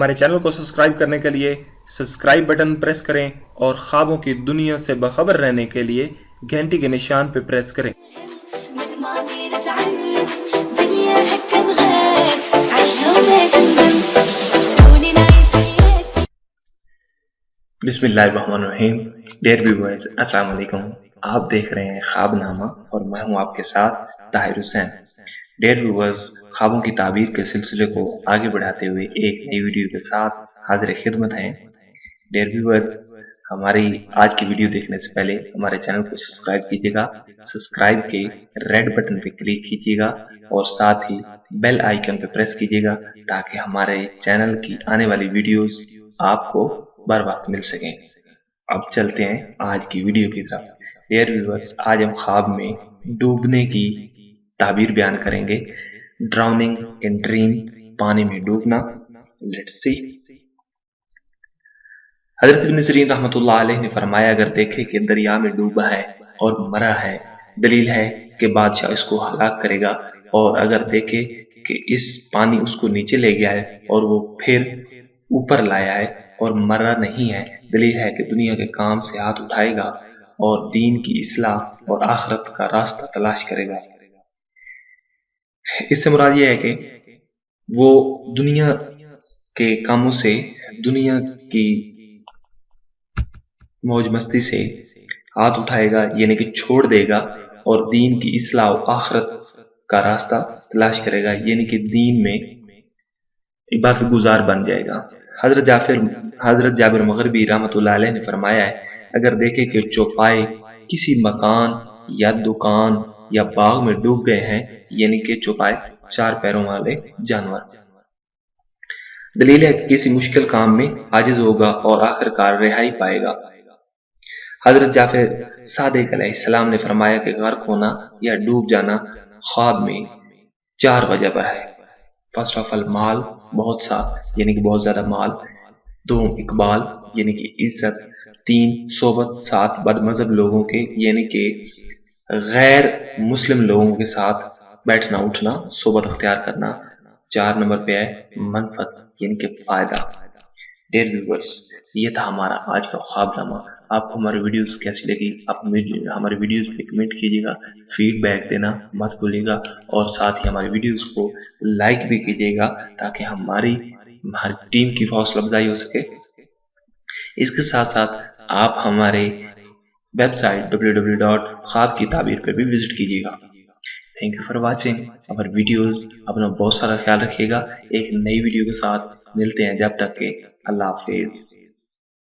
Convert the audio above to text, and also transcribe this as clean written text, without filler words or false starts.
हमारे चैनल को सब्सक्राइब करने के लिए सब्सक्राइब बटन प्रेस करें और ख्वाबों की दुनिया से बाखबर रहने के लिए घंटी के निशान पर प्रेस करें। बिस्मिल्लाहिर्रहमानिर्रहीम। डियर व्यूअर्स, अस्सलाम वालेकुम। आप देख रहे हैं ख्वाबनामा और मैं हूं आपके साथ ताहिर हुसैन। डियर व्यूअर्स, ख्वाबों की ताबीर के सिलसिले को आगे बढ़ाते हुए एक नई वीडियो के साथ हाजिर खिदमत हैं। डियर व्यूअर्स, हमारी आज की वीडियो देखने से पहले हमारे चैनल को सब्सक्राइब कीजिएगा। सब्सक्राइब के रेड बटन पर क्लिक कीजिएगा और साथ ही बेल आइकन पर प्रेस कीजिएगा ताकि हमारे चैनल की आने वाली वीडियोस आपको बर वक्त मिल सकें। अब चलते हैं आज की वीडियो की तरफ। डियर व्यूअर्स, आज हम ख्वाब में डूबने की ताबीर बयान करेंगे। ड्राउनिंग इन ड्रीम, पानी में डूबना। Let's see. हजरत इब्न सिरीन रहमतुल्लाह अलैह ने फरमाया, अगर देखे कि दरिया में डूबा है और मरा है, दलील है कि बादशाह इसको हलाक करेगा। और अगर देखे कि इस पानी उसको नीचे ले गया है और वो फिर ऊपर लाया है और मरा नहीं है, दलील है कि दुनिया के काम से हाथ उठाएगा और दीन की इस्लाह और आखिरत का रास्ता तलाश करेगा। इससे मुराद ये है कि वो दुनिया के कामों से, दुनिया की मौज मस्ती से हाथ उठाएगा, यानी कि छोड़ देगा और दीन की इस्लाह और आखिरत का रास्ता तलाश करेगा, यानी कि दीन में इबादत गुजार बन जाएगा। हजरत जाबिर मगरिबी रहमतुल्लाह अलैह ने फरमाया है, अगर देखे कि चौपाए किसी मकान या दुकान या बाग में डूब गए हैं, यानी कि चौपाए चार पैरों वाले जानवर, दलील है कि किसी मुश्किल काम में आजिज होगा और आखिरकार रिहाई पाएगा। हजरत जाफर सादिक अलैहिस्सलाम ने फरमाया कि गर्क होना या डूब जाना ख्वाब में चार वजह पर है। फर्स्ट ऑफ ऑल, माल बहुत सा, यानी कि बहुत ज्यादा माल। दो, इकबाल यानी कि इज्जत। तीन, सोबत, साथ बदमजहब लोगों के यानी कि गैर मुस्लिम लोगों के साथ बैठना उठना, सोबत अख्तियार करना। चार नंबर पे है मनफत, यानी कि फायदा। डियर व्यूअर्स, ये था हमारा आज का ख्वाबनामा। आपको हमारी वीडियोस कैसी लगी? आप हमारे वीडियोस पे कमेंट कीजिएगा, फीडबैक देना मत भूलिएगा और साथ ही हमारी वीडियोस को लाइक भी कीजिएगा ताकि हमारी टीम की हौसला अफजाई हो सके। इसके साथ साथ आप हमारे वेबसाइट www.ख्वाब-की-ताबीर पर भी विजिट कीजिएगा। Thank you for watching our videos. अपना बहुत सारा ख्याल रखिएगा। एक नई वीडियो के साथ मिलते हैं, जब तक के अल्लाह हाफिज।